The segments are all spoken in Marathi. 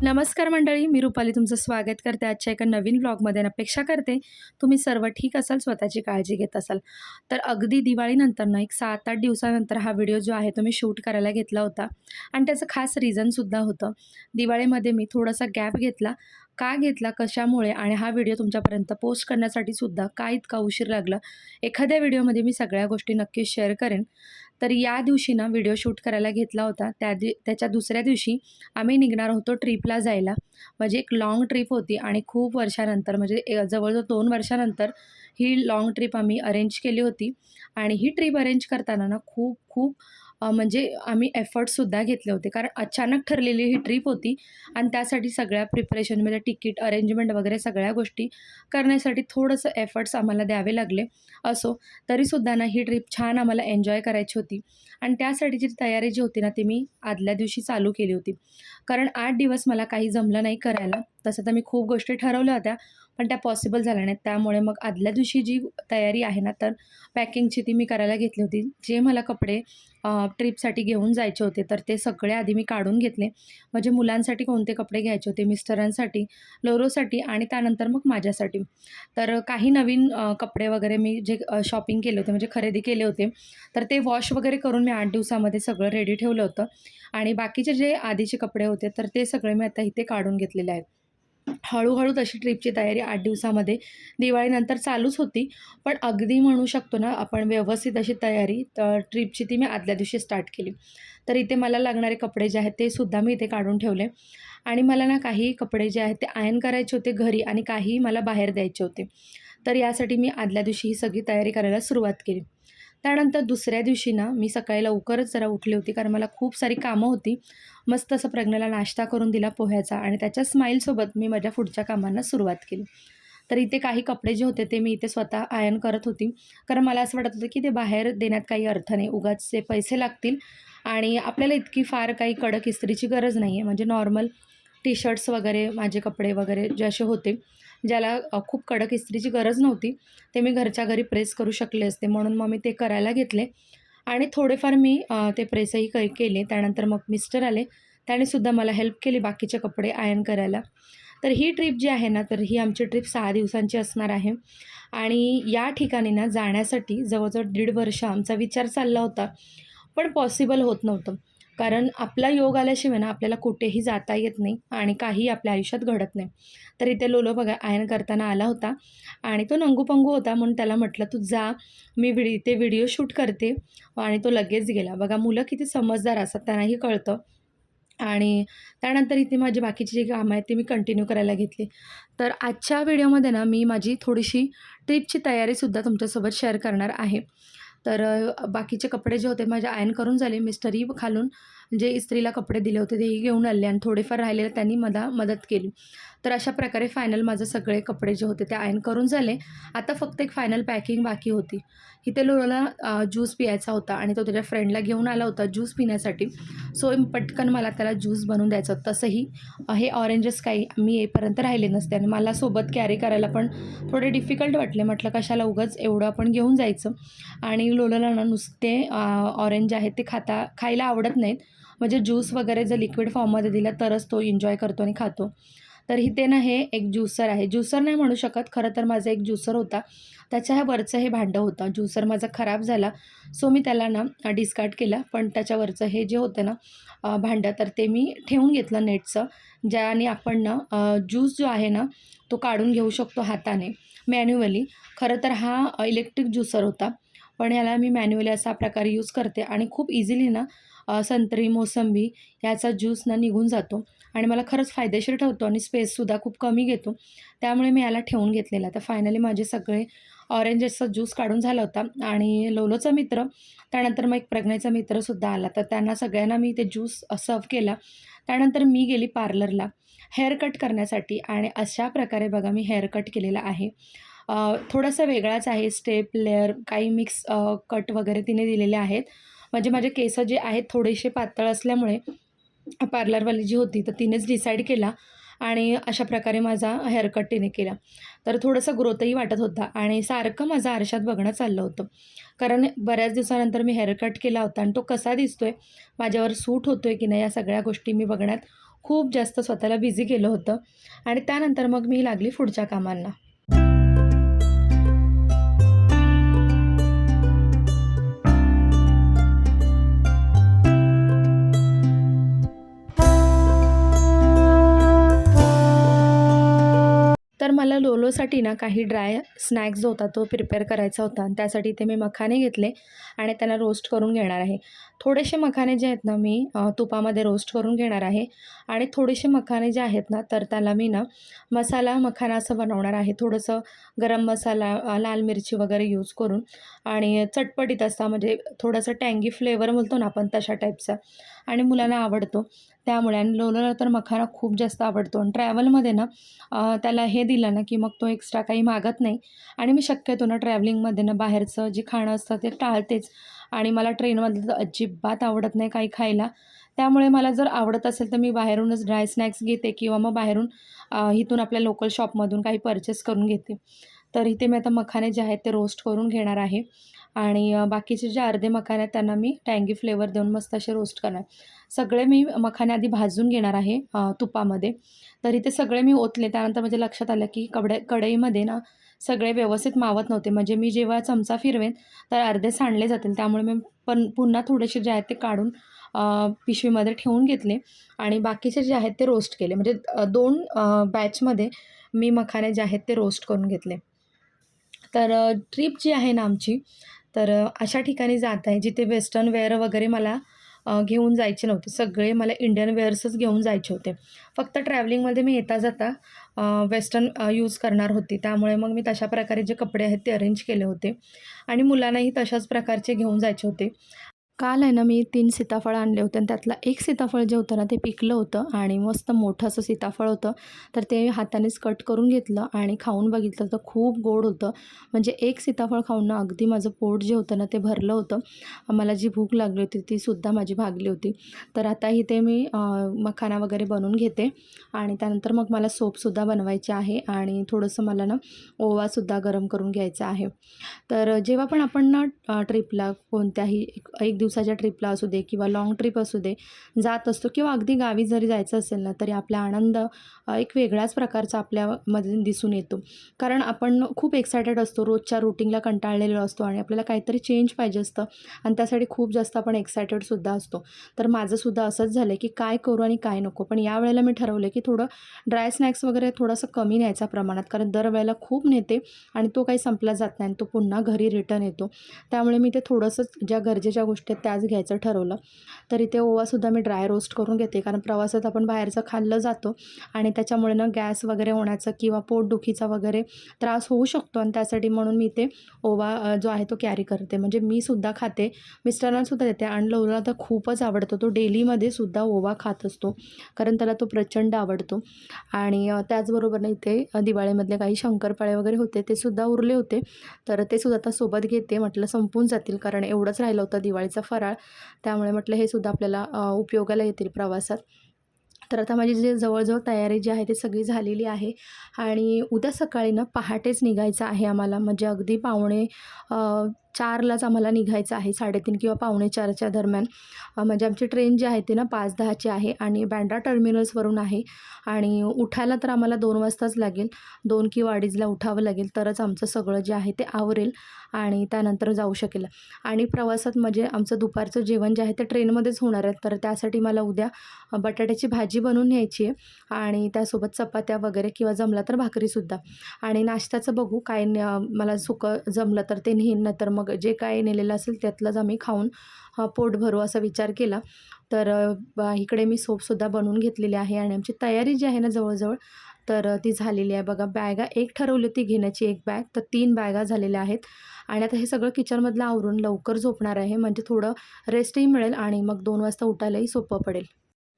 नमस्कार मंडळी, मी रुपाली तुमचं स्वागत करते आजच्या एका नवीन व्लॉगमध्ये. अपेक्षा करते तुम्ही सर्व ठीक असाल, स्वतःची काळजी घेत असाल. तर अगदी दिवाळीनंतर ना एक 7-8 दिवसानंतर हा व्हिडिओ जो आहे तो मी शूट करायला घेतला होता आणि त्याचं खास रिझनसुद्धा होतं. दिवाळीमध्ये मी थोडासा गॅप घेतला. का घेतला, कशामुळे आणि हा व्हिडिओ तुमच्यापर्यंत पोस्ट करण्यासाठी सुद्धा का इतका उशीर लागला, एखाद्या व्हिडिओमध्ये मी सगळ्या गोष्टी नक्कीच शेअर करेन. तर या दिवशी ना व्हिडिओ शूट करायला घेतला होता. त्याच्या दुसऱ्या दिवशी आम्ही निघणार होतो ट्रिपला जायला. म्हणजे एक लाँग ट्रिप होती आणि खूप वर्षानंतर म्हणजे जवळजवळ 2 वर्षानंतर ही लाँग ट्रिप आम्ही अरेंज केली होती. आणि ही ट्रिप अरेंज करताना ना खूप खूप म्हणजे आम्ही एफर्ट्ससुद्धा घेतले होते. कारण अचानक ठरलेली ही ट्रिप होती आणि त्यासाठी सगळ्या प्रिपरेशन म्हणजे तिकीट अरेंजमेंट वगैरे सगळ्या गोष्टी करण्यासाठी थोडंसं एफर्ट्स आम्हाला द्यावे लागले. असो, तरीसुद्धा ना ही ट्रिप छान आम्हाला एन्जॉय करायची होती आणि त्यासाठीची तयारी जी होती ना ती मी आदल्या दिवशी चालू केली होती. कारण 8 दिवस मला काही जमलं नाही करायला. तसं तर मी खूप गोष्टी ठरवल्या होत्या, पण त्या पॉसिबल झाल्या नाहीत. त्यामुळे मग आदल्या दिवशी जी तयारी आहे ना, तर पॅकिंगची ती मी करायला घेतली होती. जे मला कपडे ट्रिपसाठी घेऊन जायचे होते, तर ते सगळे आधी मी काढून घेतले. म्हणजे मुलांसाठी कोणते कपडे घ्यायचे होते, मिस्टरांसाठी, लोरोसाठी आणि त्यानंतर मग माझ्यासाठी. तर काही नवीन कपडे वगैरे मी जे शॉपिंग केले होते, म्हणजे खरेदी केले होते, तर ते वॉश वगैरे करून मी 8 दिवसामध्ये सगळं रेडी ठेवलं होतं. आणि बाकीचे जे आधीचे कपडे होते, तर ते सगळे मी आता इथे काढून घेतलेले आहेत. हळू-हळू तशी ट्रिपची तयारी 8 दिवसामध्ये दिवाळीनंतर चालूच होती. पण अगदी म्हणू शकतो ना आपण व्यवस्थित अशी तयारी तर ट्रिपची ती मी आदल्या दिवशी स्टार्ट केली. तर इथे मला लागणारे कपडे जे आहेत ते सुद्धा मी इथे काढून ठेवले. आणि मला ना काही कपडे जे आहेत ते आयर्न करायचे होते घरी आणि काही मला बाहेर द्यायचे होते. तर यासाठी मी आदल्या दिवशी ही सगळी तयारी करायला सुरुवात केली. त्यानंतर दुसऱ्या दिवशी ना मी सकाळी लवकरच जरा उठली होती कारण मला खूप सारी कामं होती. मस्त असं प्रज्ञाला नाश्ता करून दिला पोह्याचा आणि त्याच्या स्माईलसोबत मी माझ्या पुढच्या कामांना सुरुवात केली. तर इथे काही कपडे जे होते ते मी इथे स्वतः आयर्न करत होती. कारण मला असं वाटत होतं की ते बाहेर देण्यात काही अर्थ नाही. उगाचचे पैसे लागतील आणि आपल्याला इतकी फार काही कडक इस्त्रीची गरज नाही आहे. म्हणजे नॉर्मल टी शर्ट्स वगैरे, माझे कपडे वगैरे जे असे होते, ज्याला खूप कडक इस्त्रीची गरज नव्हती, ते मी घरच्या घरी प्रेस करू शकले असते. म्हणून मग मी ते करायला घेतले आणि थोडेफार मी ते प्रेसही केले. त्यानंतर मग मिस्टर आले. त्यानेसुद्धा मला हेल्प केली बाकीचे कपडे आयर्न करायला. तर ही ट्रिप जी आहे ना, तर ही आमची ट्रिप 6 दिवसांची असणार आहे. आणि या ठिकाणी ना जाण्यासाठी जवळजवळ 1.5 वर्ष आमचा विचार चालला होता, पण पॉसिबल होत नव्हतं. कारण आपला योग आल्याशिवाय ना आपल्याला कुठेही जाता येत नाही आणि काहीही आपल्या आयुष्यात घडत नाही. तर इथे लोलो बघा आयर्न करताना आला होता आणि तो नंगू-पंगू होता म्हणून त्याला म्हटलं, "तू जा, मी ते व्हिडिओ शूट करते." आणि तो लगेच गेला. बघा मुलं किती समजदार असतात, त्यांनाही कळतं. आणि त्यानंतर इथे माझी बाकीची जी कामं आहेत ती मी कंटिन्यू करायला घेतली. तर आजच्या व्हिडिओमध्ये ना मी माझी थोडीशी ट्रिपची तयारीसुद्धा तुमच्यासोबत शेअर करणार आहे. तर बाकीचे कपडे जे होते माझे आयर्न करून झाले. मिस्टरही खालून जे इस्त्रीला कपडे दिले होते तेही घेऊन आले आणि थोडेफार राहिलेले त्यांनी मला मदत केली. तर अशा प्रकारे फायनल माझे सगळे कपडे जे होते ते आयर्न करून झाले. आता फक्त एक फायनल पॅकिंग बाकी होती. इथे लोलाला ज्यूस पियायचा होता आणि तो त्याच्या फ्रेंडला घेऊन आला होता ज्यूस पिण्यासाठी. सो पटकन मला त्याला ज्यूस बनवून द्यायचं होतं. तसंही हे ऑरेंजेस काही मी येईपर्यंत राहिले नसते आणि मला सोबत कॅरी करायला पण थोडे डिफिकल्ट वाटले. म्हटलं कशाला उगाच एवढं आपण घेऊन जायचं. आणि लोलाला ना नुसते ऑरेंज आहेत ते खायला आवडत नाहीत. म्हणजे ज्यूस वगैरे जर लिक्विड फॉर्ममध्ये दिला तरच तो एन्जॉय करतो आणि खातो. तर इथे ना हे एक ज्युसर आहे. ज्युसर नाही म्हणू शकत, खरं तर माझा एक ज्युसर होता. त्याच्या ह्या वरचं हे भांडं होतं. ज्युसर माझा खराब झाला. सो मी त्याला ना डिस्कार्ड केला. पण त्याच्यावरचं हे जे होतं ना भांडं, तर ते मी ठेवून घेतलं नेटचं. ज्याने आपण ना ज्यूस जो आहे ना तो काढून घेऊ शकतो हाताने मॅन्युअली. खरं तर हा इलेक्ट्रिक ज्युसर होता. पण ह्याला मी मॅन्युअली असा प्रकारे यूज करते आणि खूप इझिली ना संत्री, मोसंबी ह्याचा ज्यूस ना निघून जातो आणि मला खरंच फायदेशीर ठरतो आणि स्पेससुद्धा खूप कमी घेतो. त्यामुळे मी याला ठेवून घेतलेला. तर फायनली माझे सगळे ऑरेंजेसचा ज्यूस काढून झाला होता आणि लोलोचा मित्र, त्यानंतर मग एक प्रज्ञेचा मित्रसुद्धा आला. तर त्यांना सगळ्यांना मी ते ज्यूस सर्व्ह केला. त्यानंतर मी गेली पार्लरला हेअर कट करण्यासाठी आणि अशा प्रकारे बघा मी हेअर कट केलेला आहे. थोडासा वेगळाच आहे. स्टेप, लेयर, काही मिक्स कट वगैरे तिने दिलेले आहेत. म्हणजे माझे केस जे आहेत थोडेसे पातळ असल्यामुळे पार्लरवाली जी होती तर तिनेच डिसाईड केला आणि अशा प्रकारे माझा हेअरकट तिने केला. तर थोडंसं ग्रोथही वाटत होता आणि सारखं माझं आरशात बघणं चाललं होतं. कारण बऱ्याच दिवसानंतर मी हेअरकट केला होता आणि तो कसा दिसतोय, माझ्यावर सूट होतोय की नाही, या सगळ्या गोष्टी मी बघण्यात खूप जास्त स्वतःला बिझी केलं होतं आणि त्यानंतर मग मी लागली पुढच्या कामांना. तर मला लोलोसाठी ना काही ड्राय स्नॅक्स जो होता तो प्रिपेअर करायचा होता आणि त्यासाठी इथे मी मखाने घेतले आणि त्यांना रोस्ट करून घेणार आहे. थोडेसे मखाने जे आहेत ना मी तुपामध्ये रोस्ट करून घेणार आहे आणि थोडेसे मखाने जे आहेत ना तर त्याला मी ना मसाला मखाना असं बनवणार आहे. थोडंसं गरम मसाला, लाल मिरची वगैरे यूज करून आणि चटपटीत असा म्हणजे थोडंसं टँगी फ्लेवर बोलतो ना आपण तशा टाईपचा आणि मुलांना आवडतो. त्यामुळे आणि लोलोला तर मखाना खूप जास्त आवडतो आणि ट्रॅव्हलमध्ये ना त्याला हे दिलं ना की मग तो एक्स्ट्रा काही मागत नाही आणि मी शक्यतो ना ट्रॅव्हलिंगमध्ये ना बाहेरचं जे खाणं असतं ते टाळतेच आणि मला ट्रेनमधलं तर अजिबात आवडत नाही काही खायला. त्यामुळे मला जर आवडत असेल तर मी बाहेरूनच ड्राय स्नॅक्स घेते किंवा मग बाहेरून इथून आपल्या लोकल शॉपमधून काही परचेस करून घेते. तर इथे मी आता मखाने जे आहेत ते रोस्ट करून घेणार आहे आणि बाकीचे जे अर्धे मखाने आहेत त्यांना मी टँगी फ्लेवर देऊन मस्त असे रोस्ट करणार. सगळे मी मखाने आधी भाजून घेणार आहे तुपामध्ये. तर इथे सगळे मी ओतले. त्यानंतर माझ्या लक्षात आलं की कढईमध्ये ना सगळे व्यवस्थित मावत नव्हते. म्हणजे मी जेव्हा चमचा फिरवेन तर अर्धे सांडले जातील. त्यामुळे मी पण पुन्हा थोडेसे जे आहेत ते काढून पिशवीमध्ये ठेवून घेतले आणि बाकीचे जे आहेत ते रोस्ट केले. म्हणजे 2 बॅचमध्ये मी मखाने जे आहेत ते रोस्ट करून घेतले. तर ट्रिप जी आहे ना आमची, तर अशा ठिकाणी जात आहे जिथे वेस्टर्न वेअर वगैरे मला घेऊन जायचे नव्हते. सगळे मला इंडियन वेअर्सच घेऊन जायचे होते. फक्त ट्रॅव्हलिंगमध्ये मी येता जाता वेस्टर्न यूज करणार होती. त्यामुळे मग मी तशा प्रकारे जे कपडे आहेत ते अरेंज केले होते आणि मुलांनाही तशाच प्रकारचे घेऊन जायचे होते. काल आहे ना मी 3 सीताफळ आणले होते आणि त्यातलं एक सीताफळ जे होतं ना ते पिकलं होतं आणि मस्त मोठं असं सीताफळ होतं. तर ते हातानेच कट करून घेतलं आणि खाऊन बघितलं तर खूप गोड होतं. म्हणजे एक सीताफळ खाऊन ना अगदी माझं पोट जे होतं ना ते भरलं होतं. मला जी भूक लागली होती तीसुद्धा माझी भागली होती. तर आता इथे मी मखाना वगैरे बनवून घेते आणि त्यानंतर मग मला सूपसुद्धा बनवायचे आहे आणि थोडंसं मला ना ओवासुद्धा गरम करून घ्यायचा आहे. तर जेव्हा पण आपण ना ट्रिपला कोणत्याही एक दिवसाच्या ट्रिपला असू दे किंवा लाँग ट्रिप असू दे जात असतो किंवा अगदी गावी जरी जायचं असेल ना तरी आपला आनंद एक वेगळ्याच प्रकारचा आपल्यामध्ये दिसून येतो. कारण आपण खूप एक्सायटेड असतो, रोजच्या रुटीनला कंटाळलेलो असतो आणि आपल्याला काहीतरी चेंज पाहिजे असतं आणि त्यासाठी खूप जास्त आपण एक्सायटेडसुद्धा असतो. तर माझंसुद्धा असंच झालं की काय करू आणि काय नको. पण यावेळेला मी ठरवलं की थोडं ड्राय स्नॅक्स वगैरे थोडंसं कमी न्यायचा प्रमाणात, कारण दरवेळेला खूप नेते आणि तो काही संपला जात नाही आणि तो पुन्हा घरी रिटर्न येतो. त्यामुळे मी ते थोडंसंच ज्या गरजेच्या गोष्टी आहेत त्याच घ्यायचं ठरवलं. तर इथे ओवासुद्धा मी ड्राय रोस्ट करून घेते, कारण प्रवासात आपण बाहेरचं खाल्लं जातो आणि त्याच्यामुळे ना गॅस वगैरे होण्याचं किंवा पोटदुखीचा वगैरे त्रास होऊ शकतो आणि त्यासाठी म्हणून मी ते ओवा जो आहे तो कॅरी करते. म्हणजे मी सुद्धा खाते, मिस्टरांनासुद्धा देते आणि लवला तर खूपच आवडतो. तो डेलीमध्ये सुद्धा ओवा खात असतो कारण त्याला तो प्रचंड आवडतो. आणि त्याचबरोबर ना इथे दिवाळीमधले काही शंकरपाळे वगैरे होते ते सुद्धा उरले होते. तर ते सुद्धा आता सोबत घेते. म्हटलं संपून जातील कारण एवढंच राहिलं होतं दिवाळीचा फराळ. त्यामुळे म्हटलं हे सुद्धा आपल्याला उपयोगाला येतील प्रवासात. तर आता माझी जी जवळजवळ तयारी जी आहे ती सगळी झालेली आहे आणि उद्या सकाळी ना पहाटेच निघायचं आहे आम्हाला. म्हणजे अगदी 4:45लाच आम्हाला निघायचं आहे, 3:30 किंवा 4:45च्या दरम्यान. म्हणजे आमची ट्रेन जी आहे ती ना 5:10ची आहे आणि बँड्रा टर्मिनल्सवरून आहे आणि उठायला तर आम्हाला 2 वाजताच लागेल. 2 किंवा 2:30ला उठावं लागेल तरच आमचं सगळं जे आहे ते आवरेल आणि त्यानंतर जाऊ शकेल. आणि प्रवासात म्हणजे आमचं दुपारचं जेवण जे आहे ते ट्रेनमध्येच होणार आहे. तर त्यासाठी मला उद्या बटाट्याची भाजी बनवून न्यायची आहे आणि त्यासोबत चपात्या वगैरे किंवा जमला तर भाकरीसुद्धा. आणि नाश्त्याचं बघू काय मला सुकं जमलं तर ते नेईन, नाहीतर मग जे काय नेलेलं असेल त्यातलंच आम्ही खाऊन पोट भरू असा विचार केला. तर इकडे मी सूपसुद्धा बनवून घेतलेली आहे आणि आमची तयारी जी आहे ना जवळजवळ तर ती झालेली आहे. बघा बॅगा एक ठरवली होती घेण्याची, एक बॅग, तर 3 बॅगा झालेल्या आहेत आणि आता हे सगळं किचनमधलं आवरून लवकर झोपणार आहे. म्हणजे थोडं रेस्टही मिळेल आणि मग 2 वाजता उठायलाही सोपं पडेल.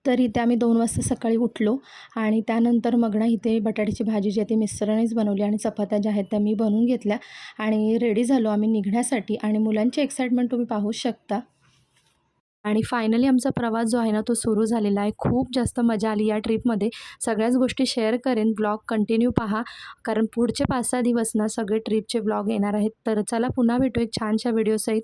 तर इथे आम्ही 2 वाजता सकाळी उठलो आणि त्यानंतर मग ना इथे बटाट्याची भाजी जी आहे ती मिस्टरांनीच बनवली आणि चपात्या ज्या आहेत त्या मी बनवून घेतल्या आणि रेडी झालो आम्ही निघण्यासाठी आणि मुलांची एक्साइटमेंट तुम्ही पाहूच शकता. आणि फायनली आमचा प्रवास जो आहे ना तो सुरू झालेला आहे. खूप जास्त मजा आली या ट्रिपमध्ये. सगळ्याच गोष्टी शेअर करेन. ब्लॉग कंटिन्यू पहा, कारण पुढचे 5-6 दिवस ना सगळे ट्रिपचे ब्लॉग येणार आहेत. तर चला पुन्हा भेटू एक छानशा व्हिडिओसहित.